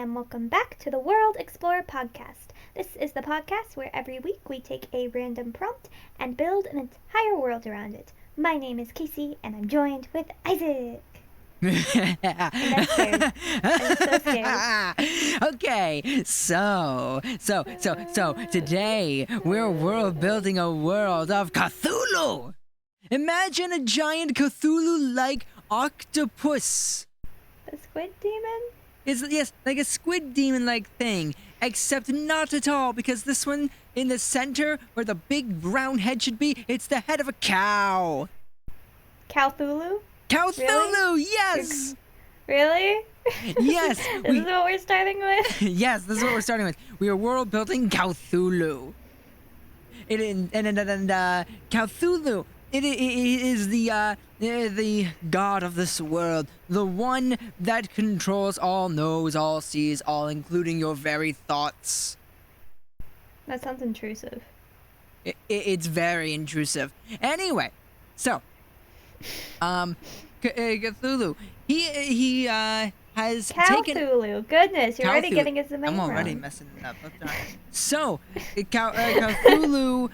and welcome back to the World Explorer podcast. This is the podcast where every week we take a random prompt and build an entire world around it. My name is Cassie, and I'm joined with Isaac. I'm scared. I'm so scared. Okay, so today we're building a world of Cthulhu. Imagine a giant Cthulhu-like octopus. The squid demon? Yes, like a squid demon-like thing, except not at all, because this one in the center, where the big brown head should be, it's the head of a cow. Cowthulhu? Cowthulhu, really? Yes! Really? Yes. This is what we're starting with? Yes, this is what we're starting with. We are world building Cowthulhu. Cowthulhu. It is the god of this world, the one that controls all, knows all, sees all, including your very thoughts. That sounds intrusive. It's very intrusive. Anyway, so, Cthulhu, he has taken... Cowthulhu, goodness, you're already getting his name I'm already wrong. messing it up. So, Cthulhu,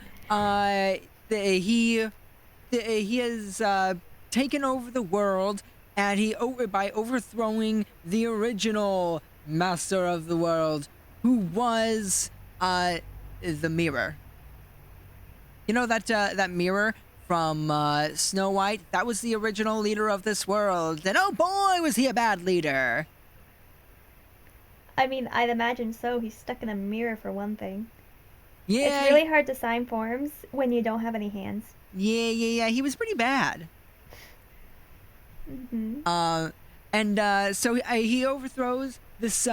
he has taken over the world, and by overthrowing the original master of the world, who was the mirror. You know that mirror from Snow White? That was the original leader of this world, and oh boy, was he a bad leader. I mean, I'd imagine so. He's stuck in a mirror for one thing. Yeah. It's really hard to sign forms when you don't have any hands. Yeah. He was pretty bad. Mm-hmm. So he overthrows this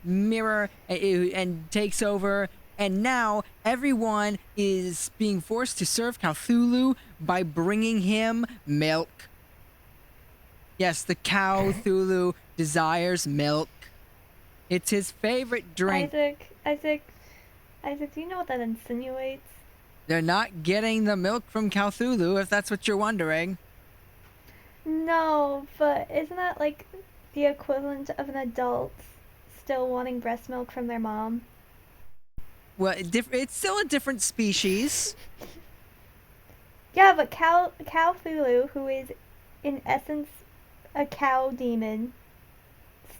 mirror and takes over, and now everyone is being forced to serve Cthulhu by bringing him milk. Yes, the Cowthulhu desires milk. It's his favorite drink. Isaac, do you know what that insinuates? They're not getting the milk from Cowthulhu, if that's what you're wondering. No, but isn't that like the equivalent of an adult still wanting breast milk from their mom? Well, it's still a different species. Yeah, but Cowthulhu, who is in essence a cow demon,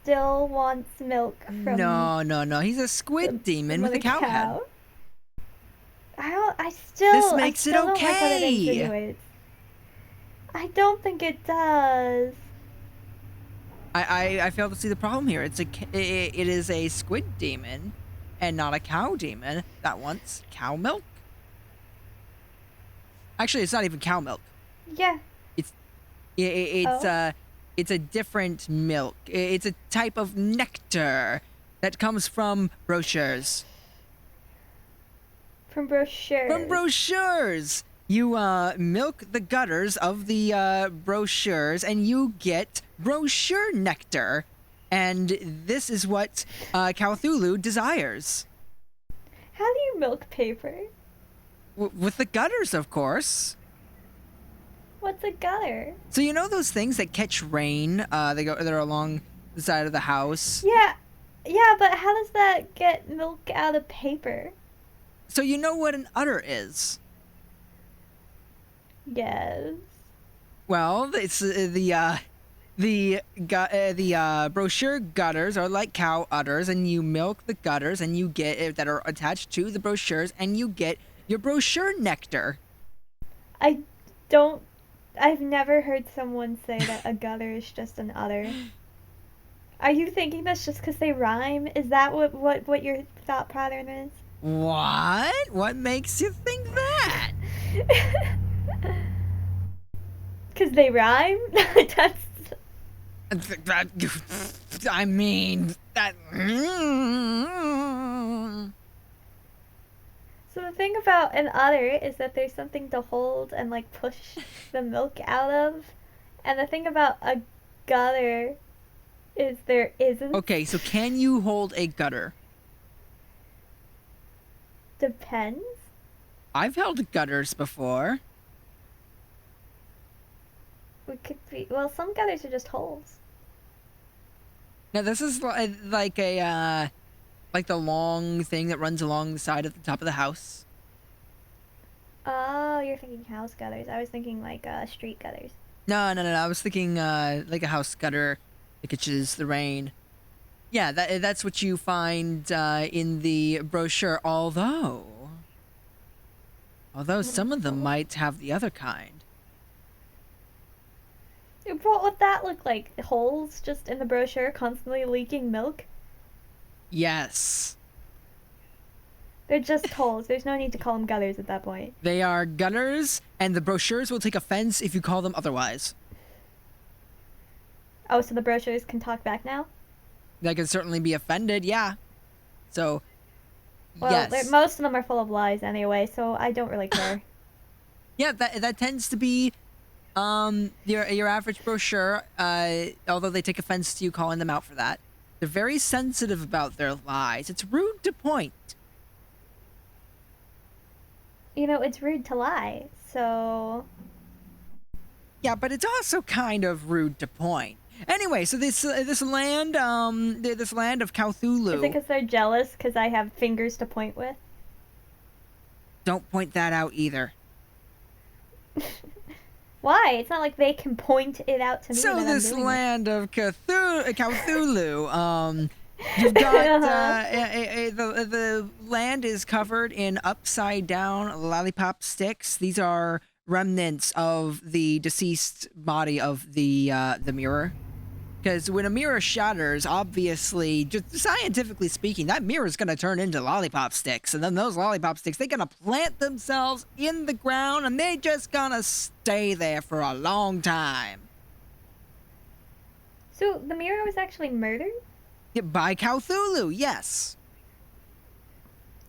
still wants milk from... No. He's a squid demon with a cow head. This makes it don't like what it okay. insinuates. I don't think it does. I fail to see the problem here. It is a squid demon and not a cow demon that wants cow milk. Actually, it's not even cow milk. Yeah. It's a different milk. It's a type of nectar that comes from brochures. From brochures. From brochures! You milk the gutters of the brochures, and you get brochure nectar. And this is what Cowthulhu desires. How do you milk paper? With the gutters, of course. What's a gutter? So you know those things that catch rain? They're along the side of the house. Yeah, but how does that get milk out of paper? So you know what an udder is? Yes. Well, it's the brochure gutters are like cow udders, and you milk the gutters, and you get that are attached to the brochures, and you get your brochure nectar. I've never heard someone say that a gutter is just an udder. Are you thinking that's just because they rhyme? Is that what your thought pattern is? What? What makes you think that? Because they rhyme? I mean, that... So the thing about an udder is that there's something to hold and like push the milk out of. And the thing about a gutter is there isn't. Okay, so can you hold a gutter? Depends. I've held gutters before. Well, some gutters are just holes. Now this is like a like the long thing that runs along the side of the top of the house. Oh, you're thinking house gutters. I was thinking like street gutters. No. I was thinking like a house gutter that catches the rain. Yeah, that's what you find in the brochure. Although some of them might have the other kind. What would that look like? Holes just in the brochure, constantly leaking milk? Yes. They're just holes. There's no need to call them gutters at that point. They are gutters, and the brochures will take offense if you call them otherwise. Oh, so the brochures can talk back now? They can certainly be offended, yeah. So, Well, yes. most of them are full of lies anyway, so I don't really care. Yeah, that tends to be your average brochure, although they take offense to you calling them out for that. They're very sensitive about their lies. It's rude to point. You know, it's rude to lie, so... Yeah, but it's also kind of rude to point. Anyway, so this land of Cowthulhu. Is it because they're jealous because I have fingers to point with? Don't point that out either. Why? It's not like they can point it out to me. So that this I'm doing land of Cowthulhu, you've got the land is covered in upside down lollipop sticks. These are remnants of the deceased body of the mirror. Because when a mirror shatters, obviously, just scientifically speaking, that mirror is going to turn into lollipop sticks. And then those lollipop sticks, they're going to plant themselves in the ground, and they're just going to stay there for a long time. So the mirror was actually murdered? Yeah, by Cowthulhu, yes.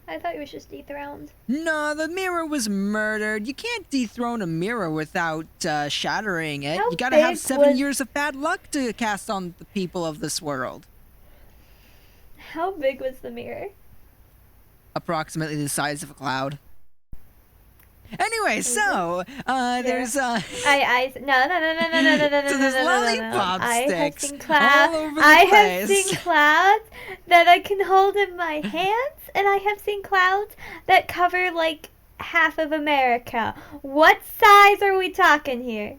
I thought it was just dethroned. No, the mirror was murdered. You can't dethrone a mirror without shattering it. How You gotta have big 7 years of bad luck to cast on the people of this world. How big was the mirror? Approximately the size of a cloud. Anyway, so there's no. So there's lollipop I have sticks seen clouds. all over the I have place. seen clouds that I can hold in my hands, and I have seen clouds that cover like half of America. What size are we talking here?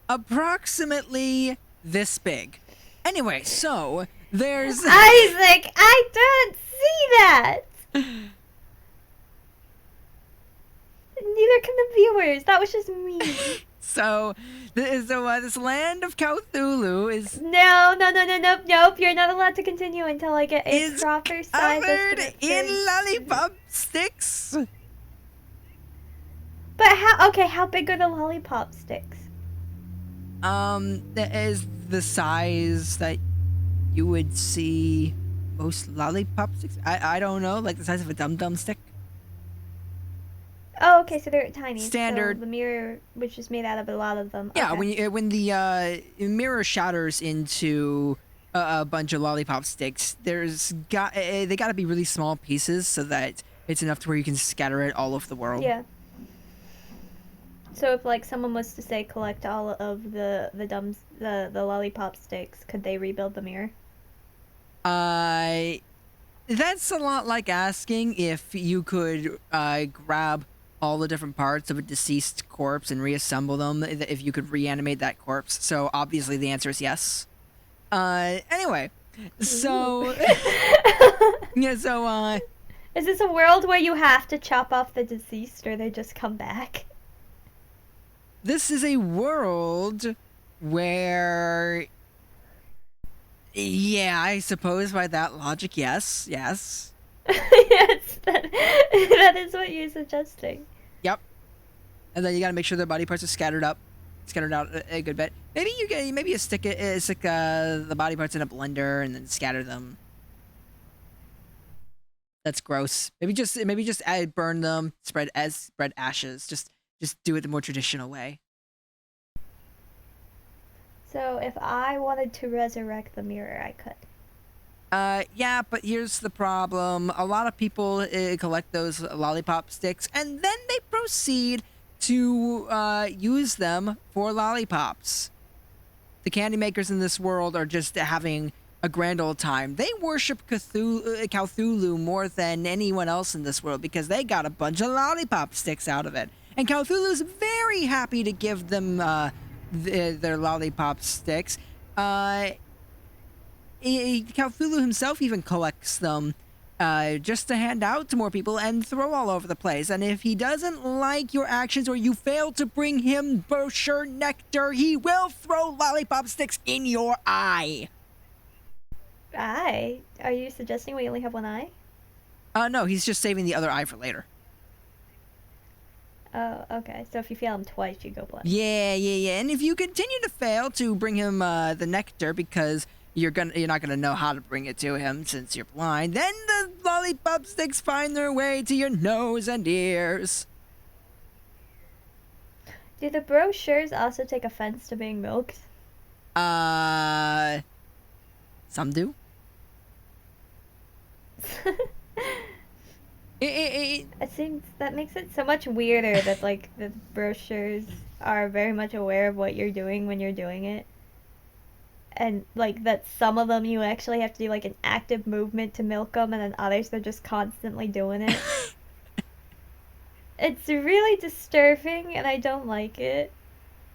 Approximately this big. Anyway, so there's Isaac, I don't see that. Neither can the viewers. That was just me. so this land of Cowthulhu is Nope. You're not allowed to continue until I get a proper size covered estimate. in lollipop sticks. But how big are the lollipop sticks? That is the size that you would see most lollipop sticks. I don't know, like the size of a dum-dum stick. Oh, okay, so they're tiny. Standard. So the mirror, which is made out of a lot of them. Yeah, okay. when the mirror shatters into a bunch of lollipop sticks, they gotta be really small pieces so that it's enough to where you can scatter it all over the world. Yeah. So if like someone was to say collect all of the lollipop sticks, could they rebuild the mirror? That's a lot like asking if you could grab all the different parts of a deceased corpse and reassemble them, if you could reanimate that corpse. So obviously the answer is yes. Anyway, so yeah, so is this a world where you have to chop off the deceased or they just come back? This is a world where, yeah, I suppose by that logic, yes. Yes, that is what you're suggesting. Yep. And then you gotta make sure their body parts are scattered out a good bit. Maybe you stick the body parts in a blender and then scatter them. That's gross. Maybe just burn them, spread ashes. Just do it the more traditional way. So if I wanted to resurrect the mirror, I could. Yeah, but here's the problem. A lot of people collect those lollipop sticks, and then they proceed to use them for lollipops. the candy makers in this world are just having a grand old time. They worship Cowthulhu more than anyone else in this world because they got a bunch of lollipop sticks out of it. And Cowthulhu's very happy to give them their lollipop sticks. Cowthulhu himself even collects them just to hand out to more people and throw all over the place. And if he doesn't like your actions or you fail to bring him brochure nectar, he will throw lollipop sticks in your eye. Eye? Are you suggesting we only have one eye? No, he's just saving the other eye for later. Oh, okay. So if you fail him twice, you go blind. Yeah. And if you continue to fail to bring him the nectar because you're not gonna know how to bring it to him since you're blind, then the lollipop sticks find their way to your nose and ears. Do the brochures also take offense to being milked? Some do. It seems that makes it so much weirder that like the brochures are very much aware of what you're doing when you're doing it. And like that some of them you actually have to do like an active movement to milk them, and then others they're just constantly doing it. It's really disturbing and I don't like it.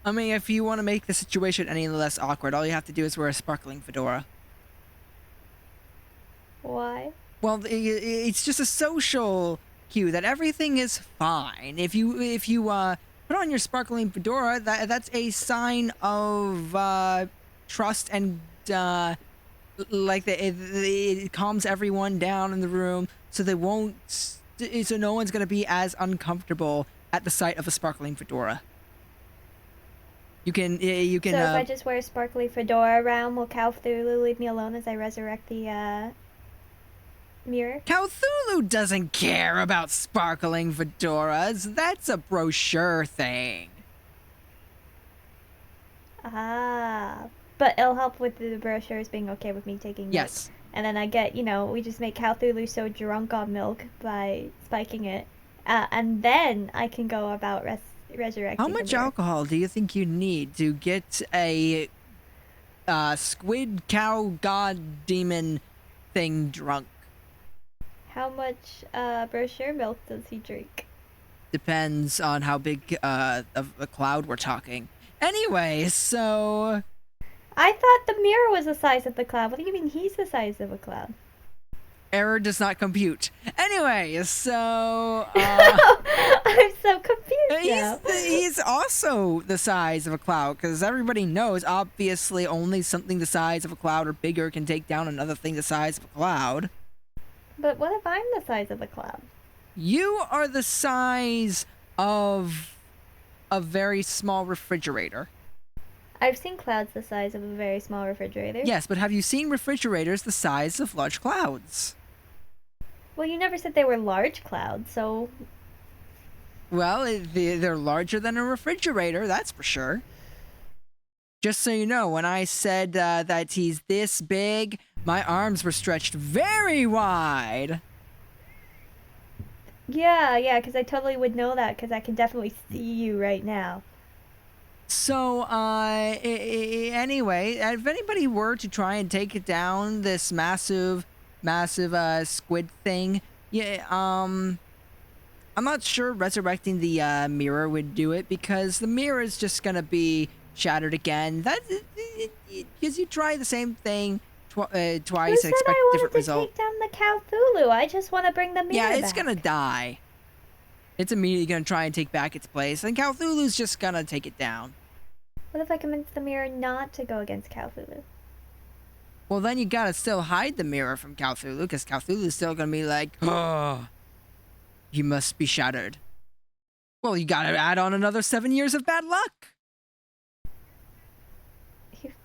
I mean, if you want to make the situation any less awkward, all you have to do is wear a sparkling fedora. Why? Well, it's just a social cue that everything is fine. If you put on your sparkling fedora, that's a sign of trust and it calms everyone down in the room, so no one's gonna be as uncomfortable at the sight of a sparkling fedora. You can. So if I just wear a sparkly fedora around, will Cowthulhu leave me alone as I resurrect the mirror? Cowthulhu doesn't care about sparkling fedoras. That's a brochure thing. Ah, but it'll help with the brochures being okay with me taking Yes. milk. And then I get, we just make Cowthulhu so drunk on milk by spiking it. And then I can go about resurrecting. How much alcohol do you think you need to get a squid cow god demon thing drunk? How much brochure milk does he drink? Depends on how big of a cloud we're talking. Anyway, so... I thought the mirror was the size of the cloud. What do you mean he's the size of a cloud? Error does not compute. Anyway, so... I'm so confused now. He's also the size of a cloud, because everybody knows, obviously, only something the size of a cloud or bigger can take down another thing the size of a cloud. But what if I'm the size of a cloud? You are the size of a very small refrigerator. I've seen clouds the size of a very small refrigerator. Yes, but have you seen refrigerators the size of large clouds? Well, you never said they were large clouds, so... Well, they're larger than a refrigerator, that's for sure. Just so you know, when I said that he's this big, my arms were stretched very wide. Yeah, because I totally would know that, because I can definitely see you right now. So, anyway, if anybody were to try and take down this massive squid thing, yeah, I'm not sure resurrecting the mirror would do it, because the mirror is just gonna be shattered again. Because you try the same thing twice and expect a different result. Take down the Cowthulhu. I just want to bring the mirror Yeah, it's back. gonna die. It's immediately gonna try and take back its place, and Cowthulhu's just gonna take it down. What if I convince the mirror not to go against Cowthulhu? Well, then you gotta still hide the mirror from Cowthulhu, because Cowthulhu's still gonna be like, oh, you must be shattered. Well, you gotta add on another 7 years of bad luck.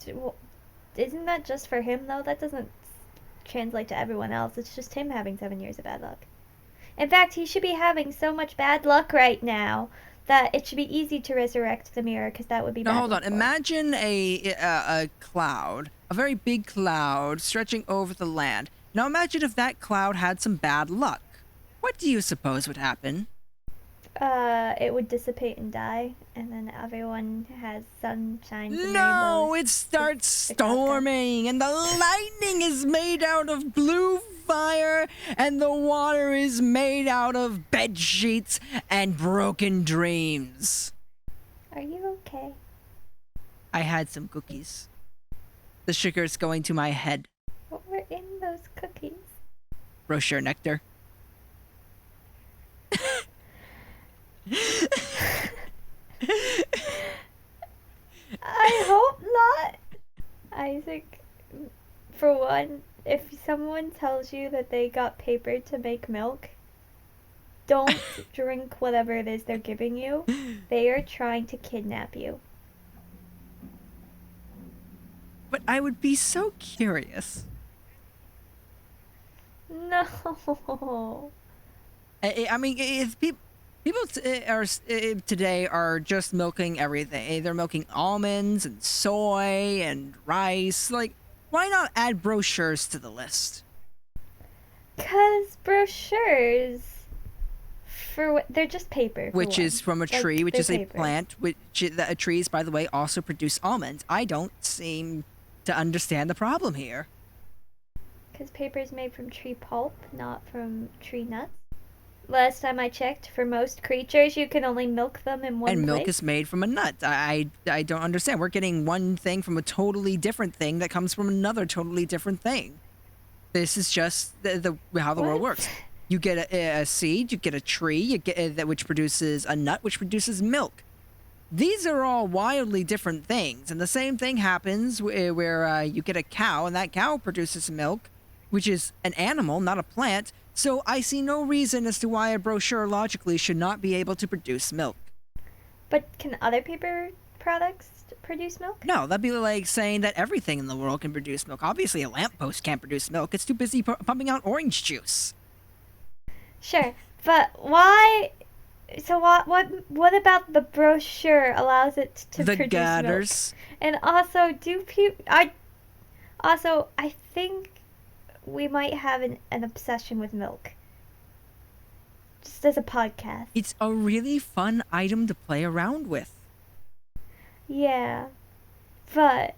Well, isn't that just for him, though? That doesn't translate to everyone else. It's just him having 7 years of bad luck. In fact, he should be having so much bad luck right now that it should be easy to resurrect the mirror, because that would be bad. Now, hold on. luck for him. Imagine a cloud, a very big cloud stretching over the land. Now, imagine if that cloud had some bad luck. What do you suppose would happen? it would dissipate and die, and then everyone has sunshine and No, rainbows. it starts the Cow's got- storming, and the lightning is made out of blue fire, and the water is made out of bed sheets and broken dreams. Are you okay? I had some cookies. The sugar's going to my head. What were in those cookies? Brochure nectar. I hope not. Isaac, for one, if someone tells you that they got paper to make milk, don't drink whatever it is they're giving you. They are trying to kidnap you. But I would be so curious. No. I mean, if people today are just milking everything. They're milking almonds and soy and rice. Like, why not add brochures to the list? 'Cause brochures, they're just paper. Which is from a tree, which is a paper. plant. Trees, by the way, also produce almonds. I don't seem to understand the problem here. Because paper is made from tree pulp, not from tree nuts. Last time I checked, for most creatures, you can only milk them in one And milk place. is made from a nut. I don't understand. We're getting one thing from a totally different thing that comes from another totally different thing. This is just how the world What? works. You get a seed, you get a tree, you get that which produces a nut, which produces milk. These are all wildly different things, and the same thing happens where you get a cow, and that cow produces milk, which is an animal, not a plant. So I see no reason as to why a brochure logically should not be able to produce milk. But can other paper products produce milk? No, that'd be like saying that everything in the world can produce milk. Obviously, a lamppost can't produce milk. It's too busy pumping out orange juice. Sure, but why? So what about the brochure allows it to The produce gathers. milk? And also, I think we might have an obsession with milk. Just as a podcast. It's a really fun item to play around with. Yeah, but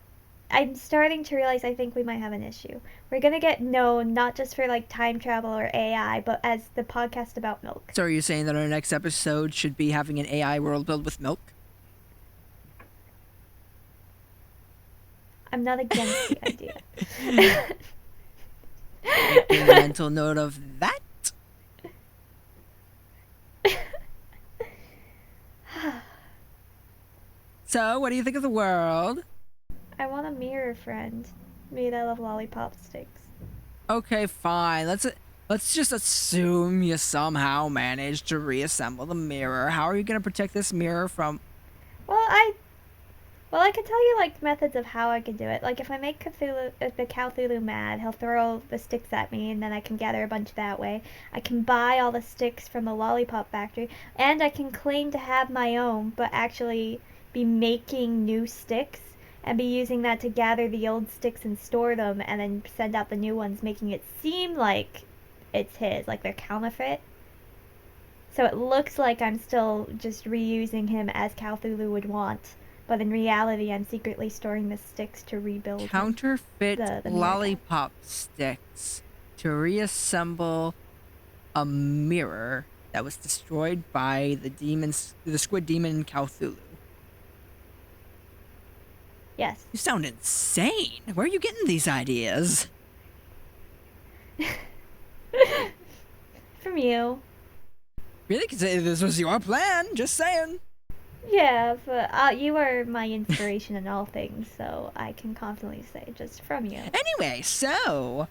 I'm starting to realize I think we might have an issue. We're gonna get known not just for like time travel or AI, but as the podcast about milk. So are you saying that our next episode should be having an AI world built with milk? I'm not against the idea. Making a mental note of that. So, what do you think of the world? I want a mirror friend made out of lollipop sticks. Okay, fine. Let's just assume you somehow managed to reassemble the mirror. How are you gonna protect this mirror from? Well, I can tell you like methods of how I can do it. Like if I make the Cowthulhu mad, he'll throw the sticks at me, and then I can gather a bunch that way. I can buy all the sticks from the lollipop factory, and I can claim to have my own, but actually be making new sticks and be using that to gather the old sticks and store them, and then send out the new ones, making it seem like it's his, like they're counterfeit. So it looks like I'm still just reusing him as Cowthulhu would want. But in reality, I'm secretly storing the sticks to rebuild him. Counterfeit the mirror lollipop sticks to reassemble a mirror that was destroyed by the squid demon Cowthulhu. Yes. You sound insane. Where are you getting these ideas? From you. Really? 'Cause this was your plan. Just saying. Yeah, but you are my inspiration in all things, so I can confidently say just from you. Anyway, so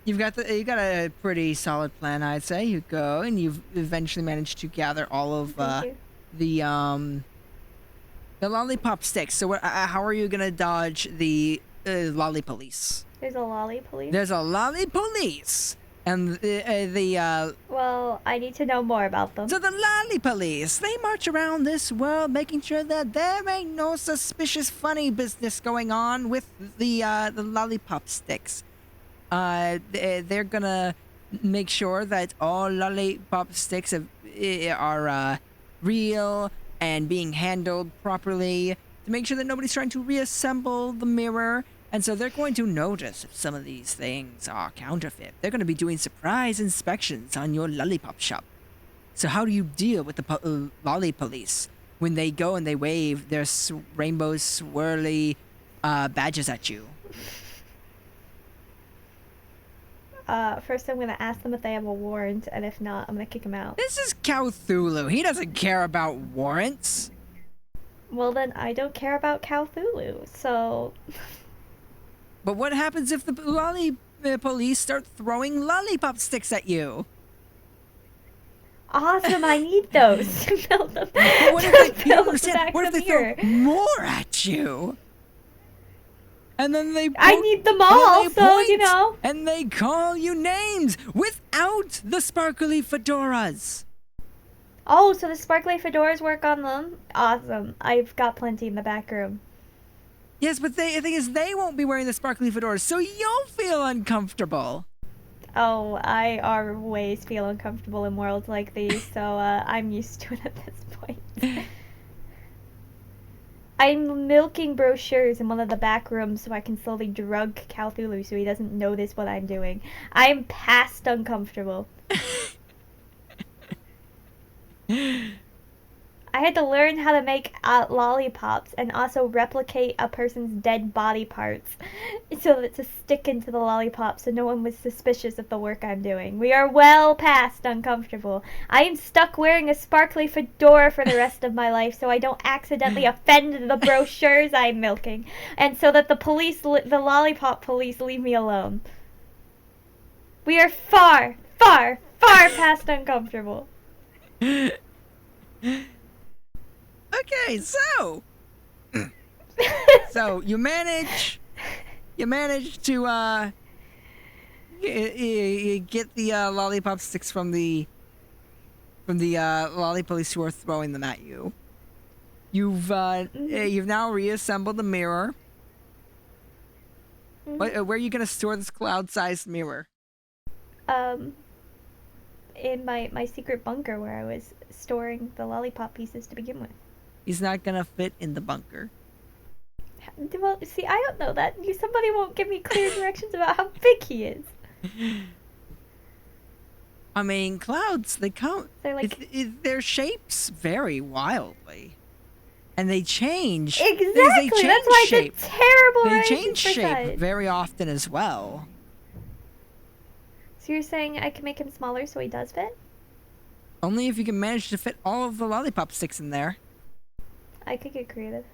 you got a pretty solid plan, I'd say. You go and you've eventually managed to gather all of Thank you. the lollipop sticks. So how are you gonna dodge the lolly police? There's a lolly police. There's a lolly police, and Well, I need to know more about them. so the lolly police, they march around this world making sure that there ain't no suspicious funny business going on with the lollipop sticks. They're gonna make sure that all lollipop sticks are real and being handled properly to make sure that nobody's trying to reassemble the mirror. And so they're going to notice if some of these things are counterfeit. They're going to be doing surprise inspections on your lollipop shop. So how do you deal with the lolly police when they go and they wave their rainbow swirly badges at you? First I'm gonna ask them if they have a warrant, and if not, I'm gonna kick them out. This is Cowthulhu. He doesn't care about warrants. Well, then I don't care about Cowthulhu, so... But what happens if the police start throwing lollipop sticks at you? Awesome, I need those to build them. But what if they, you understand, what if they throw more at you? And then they I need them all, so, you know. And they call you names without the sparkly fedoras. Oh, so the sparkly fedoras work on them? Awesome. I've got plenty in the back room. Yes, but the thing is, they won't be wearing the sparkly fedoras, so you'll feel uncomfortable. Oh, I always feel uncomfortable in worlds like these, so I'm used to it at this point. I'm milking brochures in one of the back rooms so I can slowly drug Cowthulhu so he doesn't notice what I'm doing. I'm past uncomfortable. I had to learn how to make lollipops and also replicate a person's dead body parts so that to stick into the lollipop so no one was suspicious of the work I'm doing. We are well past uncomfortable. I am stuck wearing a sparkly fedora for the rest of my life so I don't accidentally offend the brochures I'm milking, and so that the lollipop police leave me alone. We are far, far, far past uncomfortable. Okay, so you manage to get the lollipop sticks from the lolly police who are throwing them at you. You've now reassembled the mirror. Mm-hmm. Where are you gonna store this cloud-sized mirror? In my secret bunker where I was storing the lollipop pieces to begin with. He's not gonna fit in the bunker. Well, see, I don't know that. Somebody won't give me clear directions about how big he is. I mean, clouds, they come... They're like... their shapes vary wildly. And they change. Exactly! They change That's why shape. it's a terrible They arrangement change for shape size. very often as well. So you're saying I can make him smaller so he does fit? Only if you can manage to fit all of the lollipop sticks in there. I could get creative.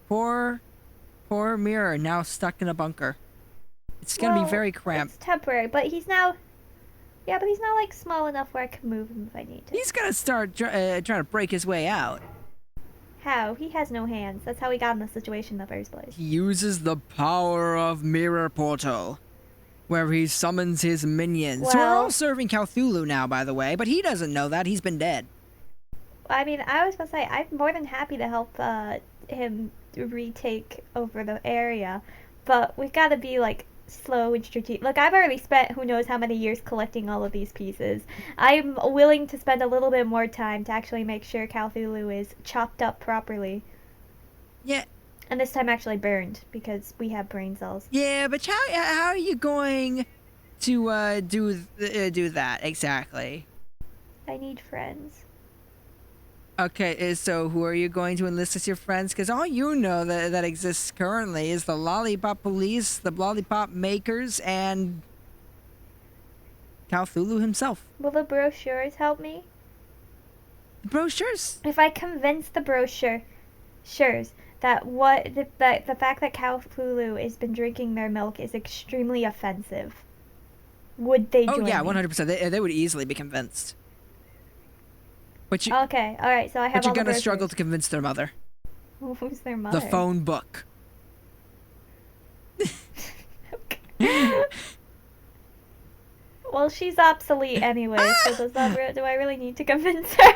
Poor mirror now stuck in a bunker. It's gonna be very cramped. It's temporary, but he's now... Yeah, but he's now, like, small enough where I can move him if I need to. He's gonna start trying to break his way out. How? He has no hands. That's how he got in the situation in the first place. He uses the power of Mirror Portal, where he summons his minions. Who are all serving Cowthulhu now, by the way, but he doesn't know that. He's been dead. I mean, I was supposed to say, I'm more than happy to help him retake over the area, but we've got to be, like, slow and strategic. Look, I've already spent who knows how many years collecting all of these pieces. I'm willing to spend a little bit more time to actually make sure Cowthulhu is chopped up properly. Yeah. And this time actually burned, because we have brain cells. Yeah, but how are you going to do that exactly? I need friends. Okay, so who are you going to enlist as your friends? Because all you know that exists currently is the Lollipop Police, the Lollipop Makers, and Cowthulhu himself. Will the brochures help me? The brochures? If I convince the brochures that the fact that Cowthulhu has been drinking their milk is extremely offensive, would they join me? 100%. They would easily be convinced. But you, okay, alright, so I have but all you're the gonna struggle to convince their mother. Who's their mother? The phone book. Well, she's obsolete anyway, so do I really need to convince her?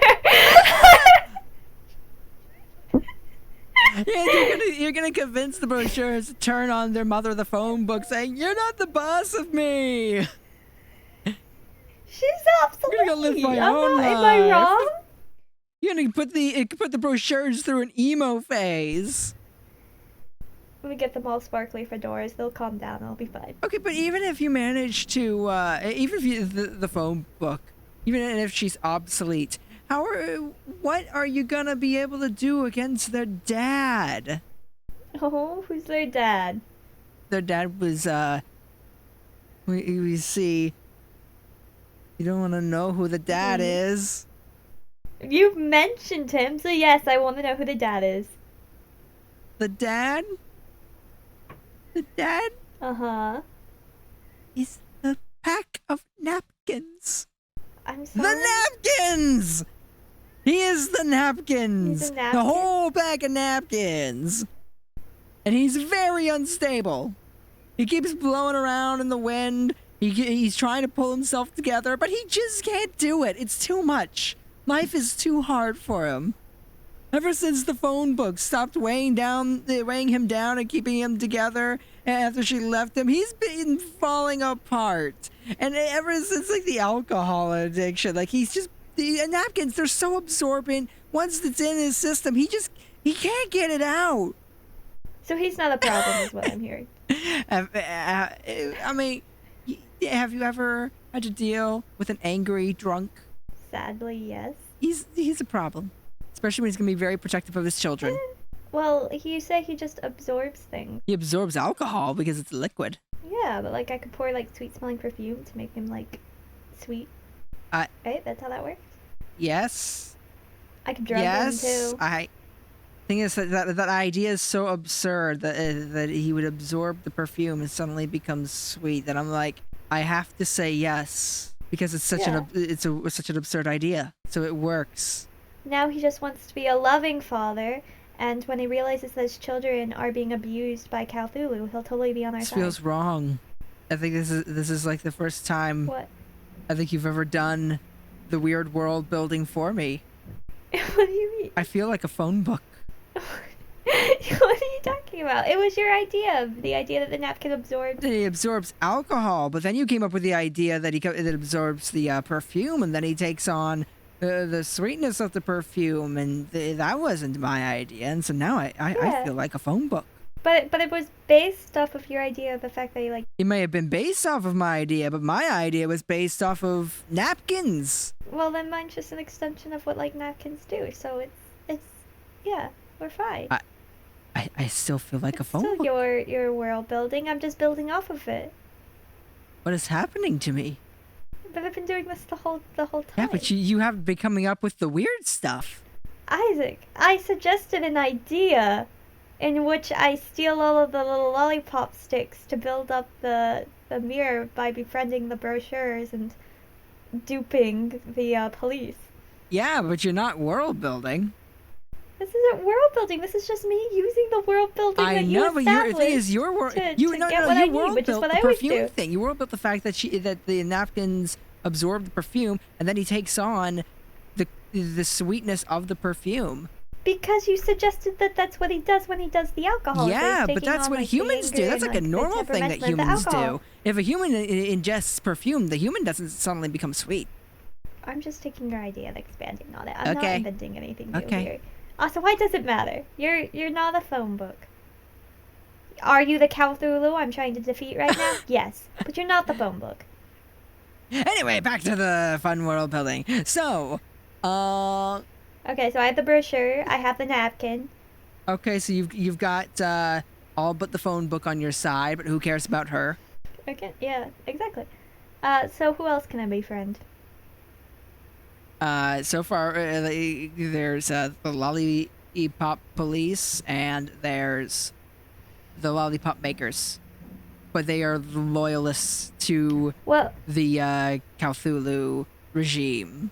Yeah, you're gonna convince the brochures to turn on their mother the phone book saying, "You're not the boss of me!" gonna live my I'm own not, life. am I wrong? You're gonna put the brochures through an emo phase. Let me get them all sparkly fedoras. They'll calm down. I'll be fine. Okay, but even if you manage to, even if you, the phone book, even if she's obsolete, what are you gonna be able to do against their dad? Oh, who's their dad? Their dad was, we see. You don't want to know who the dad is. You've mentioned him, so yes, I want to know who the dad is. The dad? The dad Uh-huh. is the pack of napkins. I'm sorry? The napkins! He is the napkins. He's a napkin? The whole pack of napkins. And he's very unstable. He keeps blowing around in the wind. He's trying to pull himself together, but he just can't do it. It's too much. Life is too hard for him. Ever since the phone book stopped weighing him down and keeping him together after she left him, he's been falling apart. And ever since like the alcohol addiction, like the napkins, they're so absorbent. Once it's in his system, he can't get it out. So he's not a problem, is what I'm hearing. I mean, have you ever had to deal with an angry drunk? Sadly, yes. He's a problem. Especially when he's going to be very protective of his children. Well, you say he just absorbs things. He absorbs alcohol because it's liquid. Yeah, but like I could pour like sweet-smelling perfume to make him like sweet. Right? That's how that works? Yes. I could drug him too. Thing is that idea is so absurd that he would absorb the perfume and suddenly become sweet that I'm like, I have to say yes because it's such such an absurd idea. So it works. Now he just wants to be a loving father, and when he realizes that his children are being abused by Cowthulhu, he'll totally be on our side. This feels wrong. I think this is like the first time I think you've ever done the weird world building for me. What do you mean? I feel like a phone book. What are you talking about? It was your idea. The idea that the napkin absorbs. He absorbs alcohol, but then you came up with the idea that it absorbs the perfume, and then he takes on the sweetness of the perfume, and that wasn't my idea. And so now I feel like a phone book. But it was based off of your idea of the fact that you like. It may have been based off of my idea, but my idea was based off of napkins. Well, then mine's just an extension of what like napkins do. So it's yeah, we're fine. I still feel like a phone still book. Your world building. I'm just building off of it. What is happening to me? But I've been doing this the whole time. Yeah, but you have been coming up with the weird stuff. Isaac, I suggested an idea in which I steal all of the little lollipop sticks to build up the mirror by befriending the brochures and duping the police. Yeah, but you're not world building. This isn't world building. This is just me using the world building that you established. I know, but the thing is, your world. You world built the perfume thing. You world built the fact that the napkins absorb the perfume, and then he takes on the sweetness of the perfume. Because you suggested that that's what he does when he does the alcohol. Yeah, so but that's what humans do. That's like a normal thing that humans do. If a human ingests perfume, the human doesn't suddenly become sweet. I'm just taking your idea and expanding on it. I'm not inventing anything new here. Also, why does it matter? You're not a phone book. Are you the Cowthulhu I'm trying to defeat right now? Yes, but you're not the phone book. Anyway, back to the fun world building. So, okay, so I have the brochure. I have the napkin. Okay, so you've got all but the phone book on your side, but who cares about her? Okay, yeah, exactly. So who else can I befriend? So far, there's the lollipop police, and there's the lollipop makers. But they are loyalists to the Cowthulhu regime.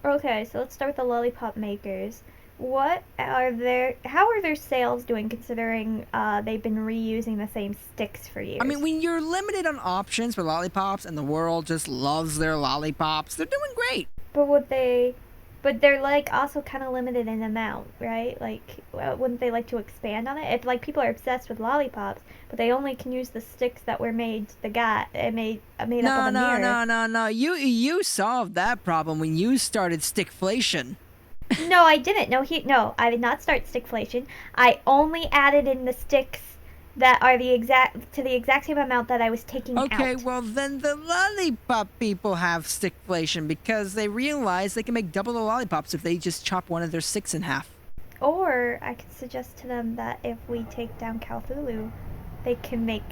Okay, so let's start with the lollipop makers. How are their sales doing considering they've been reusing the same sticks for years? I mean, when you're limited on options for lollipops and the world just loves their lollipops, they're doing great. But would they But they're like also kind of limited in amount, right? Like, wouldn't they like to expand on it? If like people are obsessed with lollipops, but they only can use the sticks that were made made up of No, the no, mirror. no, no, no. You solved that problem when you started stickflation. No, I didn't. No, I did not start stickflation. I only added in the sticks that are the exact same amount that I was taking Okay, out. well then the lollipop people have stickflation because they realize they can make double the lollipops if they just chop one of their sticks in half. Or I could suggest to them that if we take down Cowthulhu, they can make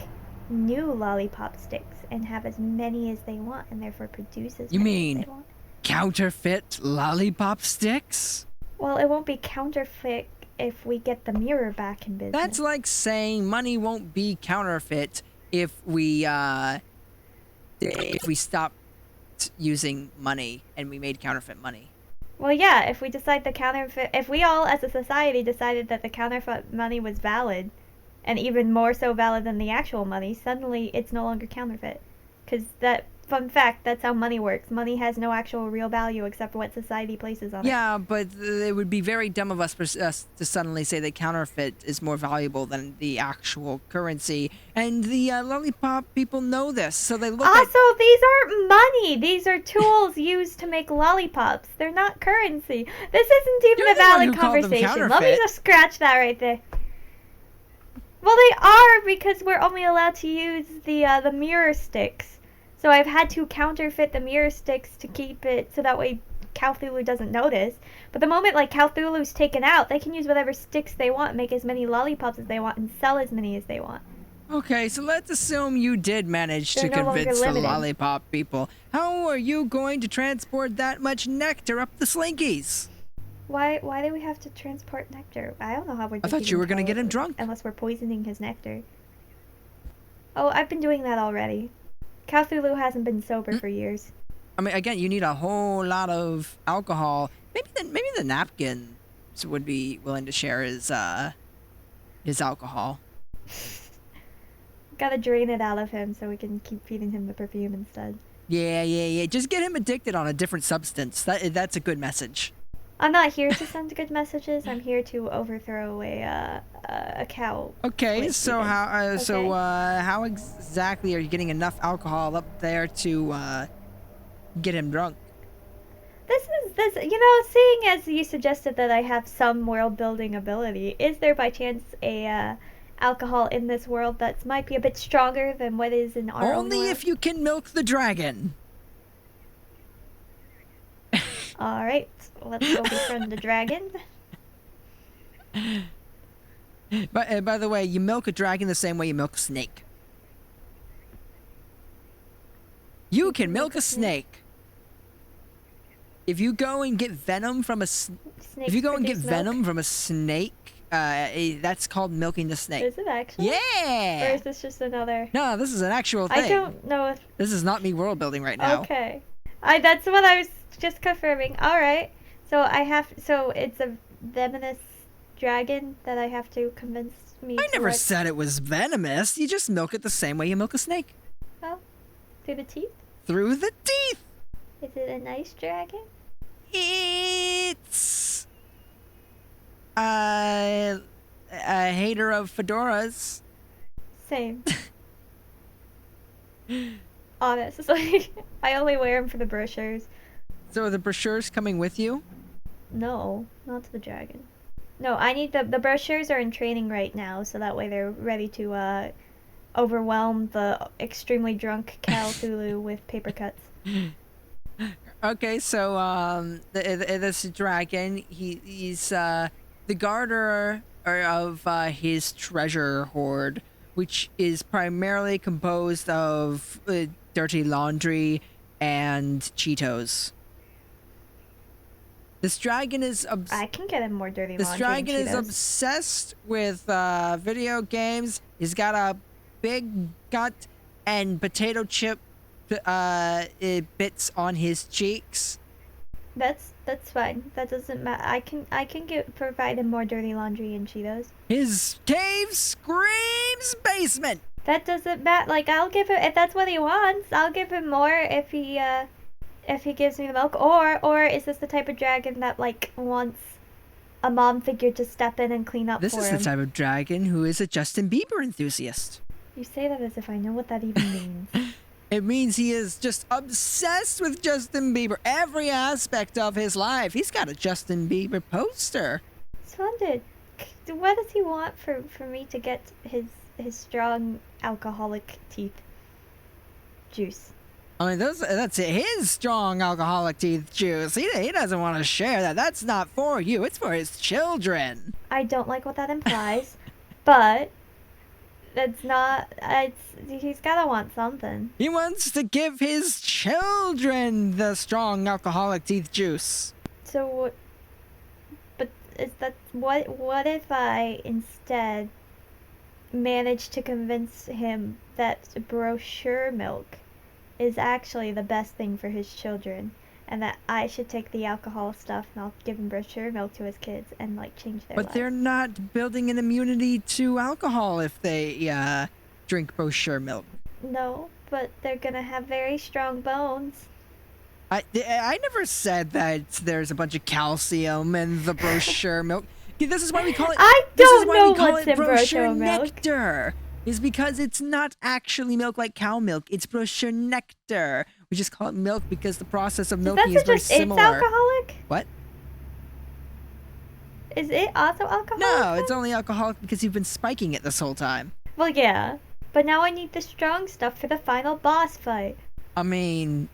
new lollipop sticks and have as many as they want, and therefore produce as You many as mean they want. counterfeit lollipop sticks? Well, it won't be counterfeit if we get the mirror back in business. That's like saying money won't be counterfeit if we stopped using money and we made counterfeit money. Well, yeah, if we decide if we all as a society decided that the counterfeit money was valid, and even more so valid than the actual money, suddenly it's no longer counterfeit. Because fun fact, that's how money works. Money has no actual real value except for what society places on it. Yeah, but it would be very dumb of us to suddenly say that counterfeit is more valuable than the actual currency. And the lollipop people know this, so they look Also, these aren't money. These are tools used to make lollipops. They're not currency. This isn't even You're a the one valid who called them conversation. Let me counterfeit. just scratch that right there. Well, they are because we're only allowed to use the mirror sticks. So I've had to counterfeit the mirror sticks to keep it so that way Cowthulhu doesn't notice. But the moment like Cowthulhu's taken out, they can use whatever sticks they want, make as many lollipops as they want, and sell as many as they want. Okay, so let's assume you did manage They're to no longer convince the limited. lollipop people. How are you going to transport that much nectar up the slinkies? Why do we have to transport nectar? I don't know how we're I thought you were gonna get him drunk. Unless we're poisoning his nectar. Oh, I've been doing that already. Cowthulhu hasn't been sober for years. I mean, again, you need a whole lot of alcohol. Maybe the napkins would be willing to share his alcohol. Gotta drain it out of him so we can keep feeding him the perfume instead. Yeah. Just get him addicted on a different substance. That's a good message. I'm not here to send good messages. I'm here to overthrow a cow. Okay, with so Steven. how exactly are you getting enough alcohol up there to get him drunk? Seeing as you suggested that I have some world building ability, is there by chance a alcohol in this world that might be a bit stronger than what is in our own Only world? if you can milk the dragon. Alright, let's go befriend the dragon. But by the way, you milk a dragon the same way you milk a snake. You can milk a snake. If you go and get venom from a snake, that's called milking the snake. Is it actually? Yeah. Or is this just another? No, this is an actual thing. I don't know if. This is not me world building right now. Okay. That's what I was just confirming. Alright. So it's a venomous dragon that I have to convince me I never said it was venomous. You just milk it the same way you milk a snake. Oh, through the teeth? Through the teeth. Is it a nice dragon? It's a hater of fedoras. Same. Honestly, I only wear them for the brochures. So are the brochures coming with you? No, not to the dragon. No, I need the brochures are in training right now, so that way they're ready to overwhelm the extremely drunk Cowthulhu with paper cuts. Okay, so this dragon, he's the guarder of his treasure hoard, which is primarily composed of dirty laundry and Cheetos. This dragon is I can get him more dirty This laundry dragon and is Cheetos. obsessed with video games. He's got a big gut and potato chip bits on his cheeks. That's fine. That doesn't matter. I can provide him more dirty laundry and Cheetos. His cave screams basement. That doesn't matter. Like I'll give him if that's what he wants. I'll give him more if if he gives me the milk, or is this the type of dragon that like wants a mom figure to step in and clean up This for is him? the type of dragon who is a Justin Bieber enthusiast. You say that as if I know what that even means. It means he is just obsessed with Justin Bieber. Every aspect of his life. He's got a Justin Bieber poster. Splendid. What does he want for me to get his strong alcoholic teeth juice? I mean, that's his strong alcoholic teeth juice. He doesn't want to share that. That's not for you. It's for his children. I don't like what that implies, but that's not. He's gotta want something. He wants to give his children the strong alcoholic teeth juice. So, but is that what if I instead manage to convince him that brochure milk is actually the best thing for his children, and that I should take the alcohol stuff and I'll give him brochure milk to his kids and like change their lives? But they're not building an immunity to alcohol if they drink brochure milk. No, but they're gonna have very strong bones. I never said that there's a bunch of calcium in the brochure milk. This is why we call it. I This is don't why know we call what's it in brochure brochure milk. nectar. Is because it's not actually milk like cow milk. It's brochure nectar. We just call it milk because the process of milking is very similar. It's alcoholic? What? Is it also alcoholic? No, it's then? only alcoholic because you've been spiking it this whole time. Well, yeah. But now I need the strong stuff for the final boss fight. I mean,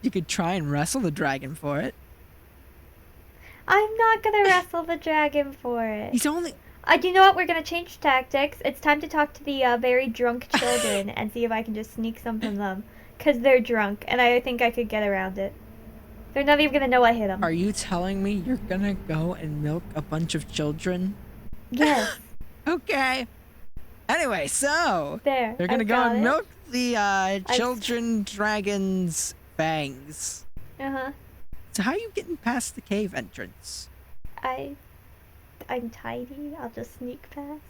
you could try and wrestle the dragon for it. I'm not gonna wrestle the dragon for it. He's only. You know what? We're gonna change tactics. It's time to talk to the very drunk children and see if I can just sneak some from them. Because they're drunk, and I think I could get around it. They're not even gonna know I hit them. Are you telling me you're gonna go and milk a bunch of children? Yes. Okay. Anyway, so There. they're gonna I've go got and it. milk the children dragon's fangs. Uh-huh. So how are you getting past the cave entrance? I'm tidy. I'll just sneak past.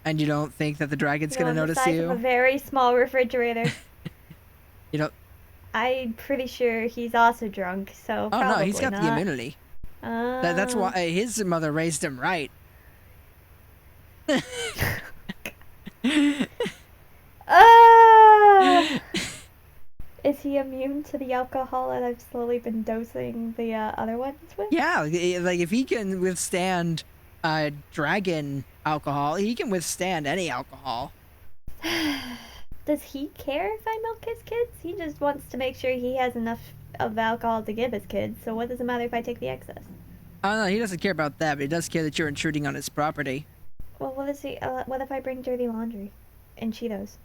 And you don't think that the dragon's You know, gonna I'm the notice size of a you? very small refrigerator. You don't. I'm pretty sure he's also drunk, so Oh probably no, he's got not. the immunity. That's why his mother raised him right. Is he immune to the alcohol that I've slowly been dosing the other ones with? Yeah, like if he can withstand dragon alcohol, he can withstand any alcohol. Does he care if I milk his kids? He just wants to make sure he has enough of alcohol to give his kids, so what does it matter if I take the excess? Oh no, he doesn't care about that, but he does care that you're intruding on his property. Well, what if I bring dirty laundry and Cheetos?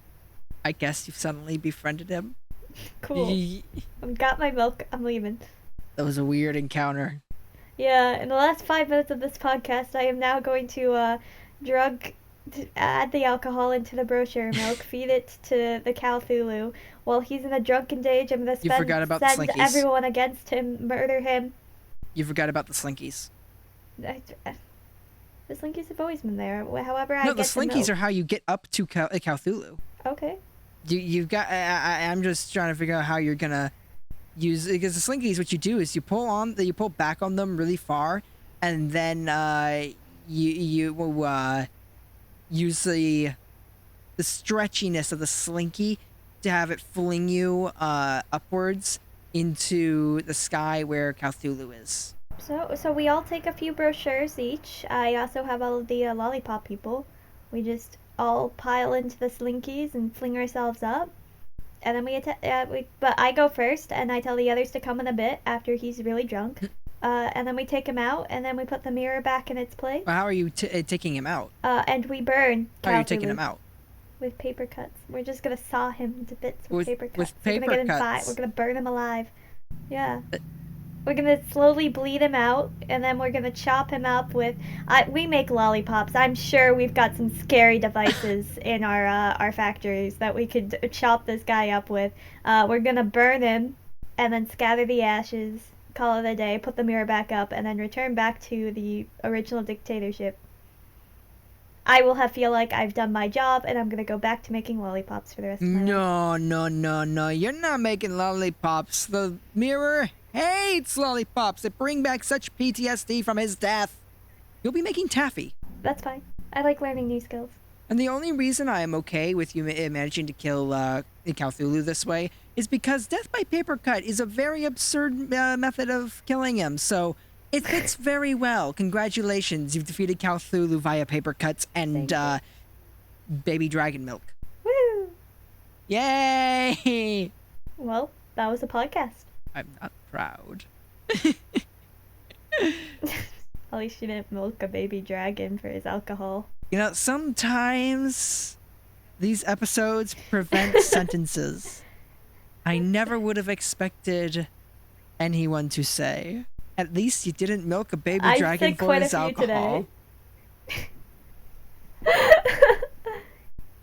I guess you've suddenly befriended him. Cool. I've got my milk. I'm leaving. That was a weird encounter. Yeah, in the last 5 minutes of this podcast, I am now going to add the alcohol into the brochure milk, feed it to the Cowthulhu. While he's in a drunken rage, I'm going to forgot about the send Slinkies. everyone against him, murder him. You forgot about the Slinkies. The Slinkies have always been there. However, I No, get the Slinkies are how you get up to Cowthulhu. Okay. You've got. I'm just trying to figure out how you're gonna use, because the Slinkies, what you do is you pull back on them really far, and then you use the stretchiness of the Slinky to have it fling you upwards into the sky where Cthulhu is. So we all take a few brochures each. I also have all of the lollipop people. We just all pile into the Slinkies and fling ourselves up. And then but I go first, and I tell the others to come in a bit after he's really drunk. And then we take him out, and then we put the mirror back in its place. Well, how are you taking him out? And we burn How are you Cowthulhu taking him out? with paper cuts. We're just gonna saw him into bits with paper cuts. With We're paper gonna get inside. cuts? We're gonna burn him alive. Yeah. We're gonna slowly bleed him out, and then we're gonna chop him up with. We make lollipops. I'm sure we've got some scary devices in our factories that we could chop this guy up with. We're gonna burn him, and then scatter the ashes. Call it a day. Put the mirror back up, and then return back to the original dictatorship. I will feel like I've done my job, and I'm gonna go back to making lollipops for the rest of my life. No. You're not making lollipops. The mirror hates lollipops. It bring back such PTSD from his death. You'll be making taffy. That's fine. I like learning new skills. And the only reason I am okay with you managing to kill Cowthulhu this way is because death by paper cut is a very absurd method of killing him. So it fits very well. Congratulations, you've defeated Cowthulhu via paper cuts and baby dragon milk. Woo! Yay! Well, that was a podcast. I'm not proud. At least you didn't milk a baby dragon for his alcohol. You know, sometimes these episodes prevent sentences. I never would have expected anyone to say, at least you didn't milk a baby dragon for his alcohol.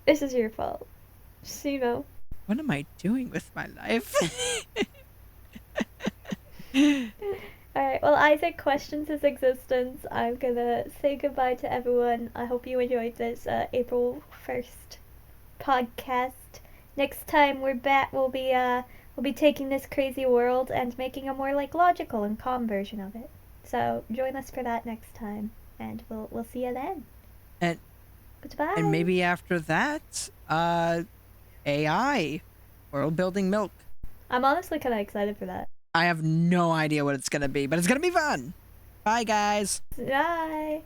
This is your fault. Just so you know. What am I doing with my life? Alright, well, Isaac questions his existence. I'm gonna say goodbye to everyone. I hope you enjoyed this April 1st podcast. Next time we're back, we'll be taking this crazy world and making a more like logical and calm version of it. So join us for that next time, and we'll see you then. And goodbye. And maybe after that, AI, world building milk. I'm honestly kind of excited for that. I have no idea what it's gonna be, but it's gonna be fun. Bye, guys. Bye.